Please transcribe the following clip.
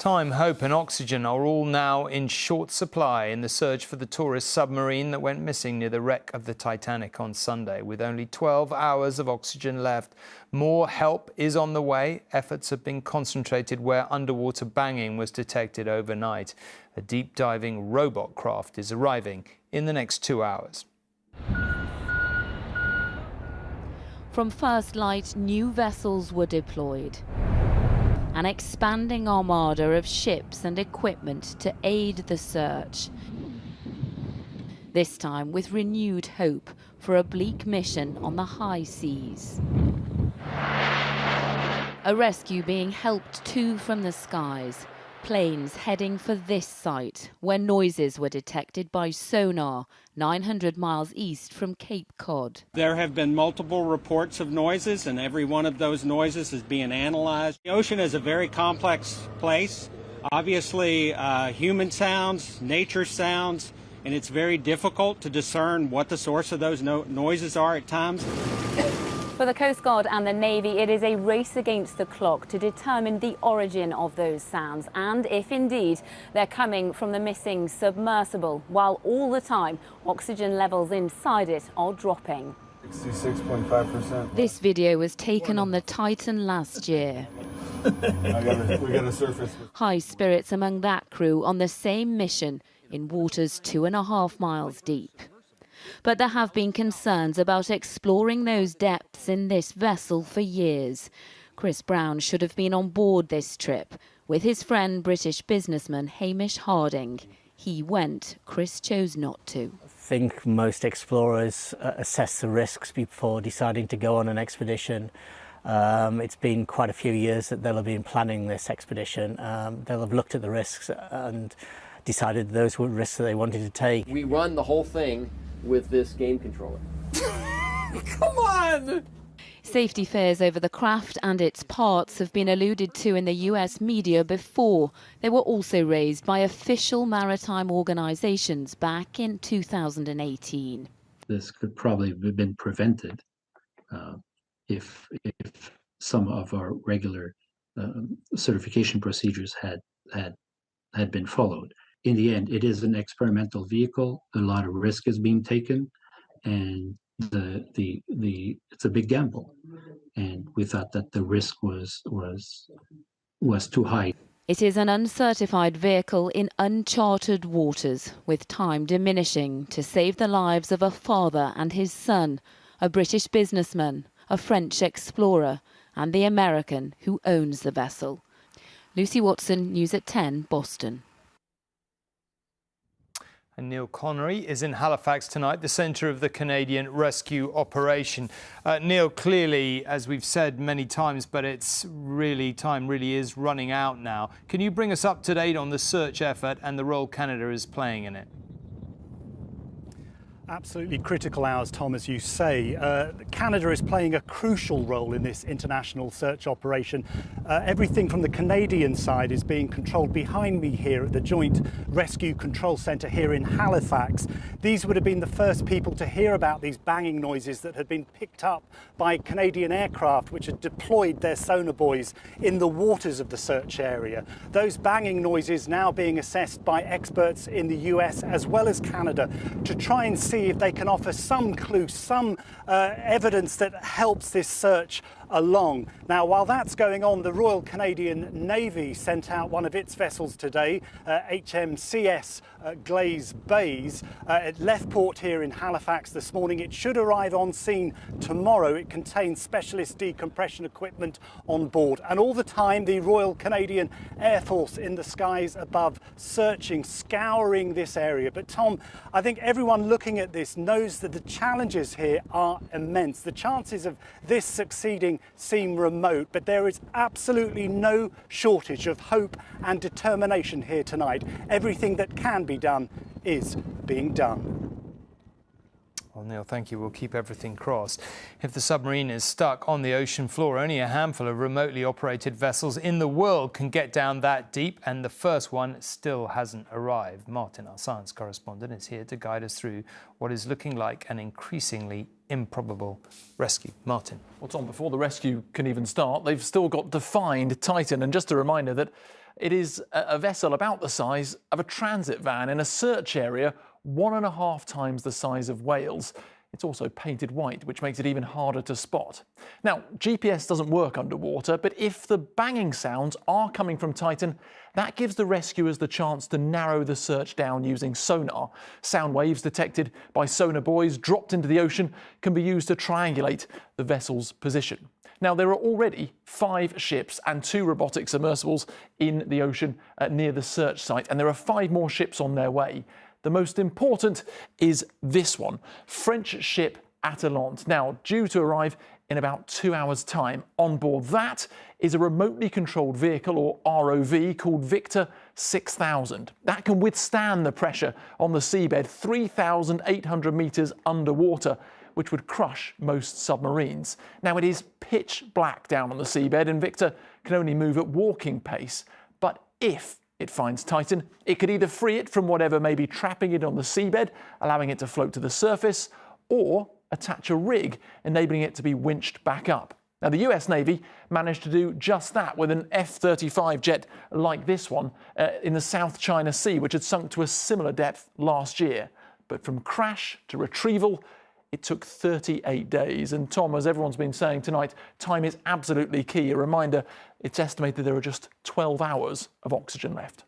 Time, hope and oxygen are all now in short supply in the search for the tourist submarine that went missing near the wreck of the Titanic on Sunday. With only 12 hours of oxygen left, more help is on the way. Efforts have been concentrated where underwater banging was detected overnight. A deep diving robot craft is arriving in the next 2 hours. From first light, new vessels were deployed. An expanding armada of ships and equipment to aid the search. This time with renewed hope for a bleak mission on the high seas. A rescue being helped too from the skies. Planes heading for this site, where noises were detected by sonar 900 miles east from Cape Cod. There have been multiple reports of noises, and every one of those noises is being analyzed. The ocean is a very complex place. Obviously, human sounds, nature sounds, and it's very difficult to discern what the source of those noises are at times. For the Coast Guard and the Navy, it is a race against the clock to determine the origin of those sounds and if indeed they're coming from the missing submersible, while all the time oxygen levels inside it are dropping. 66.5%. This video was taken on the Titan last year. We got a surface. High spirits among that crew on the same mission in waters 2.5 miles deep. But there have been concerns about exploring those depths in this vessel for years. Chris Brown should have been on board this trip with his friend British businessman Hamish Harding. He went, Chris chose not to. I think most explorers assess the risks before deciding to go on an expedition. It's been quite a few years that they'll have been planning this expedition. They'll have looked at the risks and decided those were risks that they wanted to take. We run the whole thing with this game controller. Come on! Safety fears over the craft and its parts have been alluded to in the US media before. They were also raised by official maritime organisations back in 2018. This could probably have been prevented if some of our regular certification procedures had been followed. In the end, it is an experimental vehicle. A lot of risk is being taken, and it's a big gamble. And we thought that the risk was too high. It is an uncertified vehicle in uncharted waters, with time diminishing to save the lives of a father and his son, a British businessman, a French explorer, and the American who owns the vessel. Lucy Watson, News at 10, Boston. And Neil Connery is in Halifax tonight, the centre of the Canadian rescue operation. Neil, clearly, as we've said many times, but time really is running out now. Can you bring us up to date on the search effort and the role Canada is playing in it? Absolutely critical hours, Tom, as you say. Canada is playing a crucial role in this international search operation. Everything from the Canadian side is being controlled behind me here at the Joint Rescue Control Centre here in Halifax. These would have been the first people to hear about these banging noises that had been picked up by Canadian aircraft which had deployed their sonar buoys in the waters of the search area. Those banging noises now being assessed by experts in the US as well as Canada to try and see if they can offer some clue, some evidence that helps this search along. Now, while that's going on, the Royal Canadian Navy sent out one of its vessels today, HMCS Glaze Bays. It left port here in Halifax this morning. It should arrive on scene tomorrow. It contains specialist decompression equipment on board. And all the time, the Royal Canadian Air Force in the skies above, searching, scouring this area. But Tom, I think everyone looking at this knows that the challenges here are immense. The chances of this succeeding seem remote, but there is absolutely no shortage of hope and determination here tonight. Everything that can be done is being done. Well, Neil, thank you. We'll keep everything crossed. If the submarine is stuck on the ocean floor, only a handful of remotely operated vessels in the world can get down that deep, and the first one still hasn't arrived. Martin, our science correspondent, is here to guide us through what is looking like an increasingly improbable rescue. Martin. Well, Tom, before the rescue can even start, they've still got to find Titan. And just a reminder that It is a vessel about the size of a transit van in a search area 1.5 times the size of Wales. It's also painted white, which makes it even harder to spot. Now, GPS doesn't work underwater, but if the banging sounds are coming from Titan, that gives the rescuers the chance to narrow the search down using sonar. Sound waves detected by sonar buoys dropped into the ocean can be used to triangulate the vessel's position. Now, there are already 5 ships and 2 robotic submersibles in the ocean near the search site, and there are 5 more ships on their way. The most important is this one, French ship Atalante, now due to arrive in about 2 hours' time. On board that is a remotely controlled vehicle, or ROV, called Victor 6000. That can withstand the pressure on the seabed 3,800 metres underwater, which would crush most submarines. Now, it is pitch black down on the seabed, and Victor can only move at walking pace. But if it finds Titan, it could either free it from whatever may be trapping it on the seabed, allowing it to float to the surface, or attach a rig, enabling it to be winched back up. Now, the US Navy managed to do just that with an F-35 jet like this one in the South China Sea, which had sunk to a similar depth last year. But from crash to retrieval, it took 38 days. And Tom, as everyone's been saying tonight, time is absolutely key. A reminder, it's estimated there are just 12 hours of oxygen left.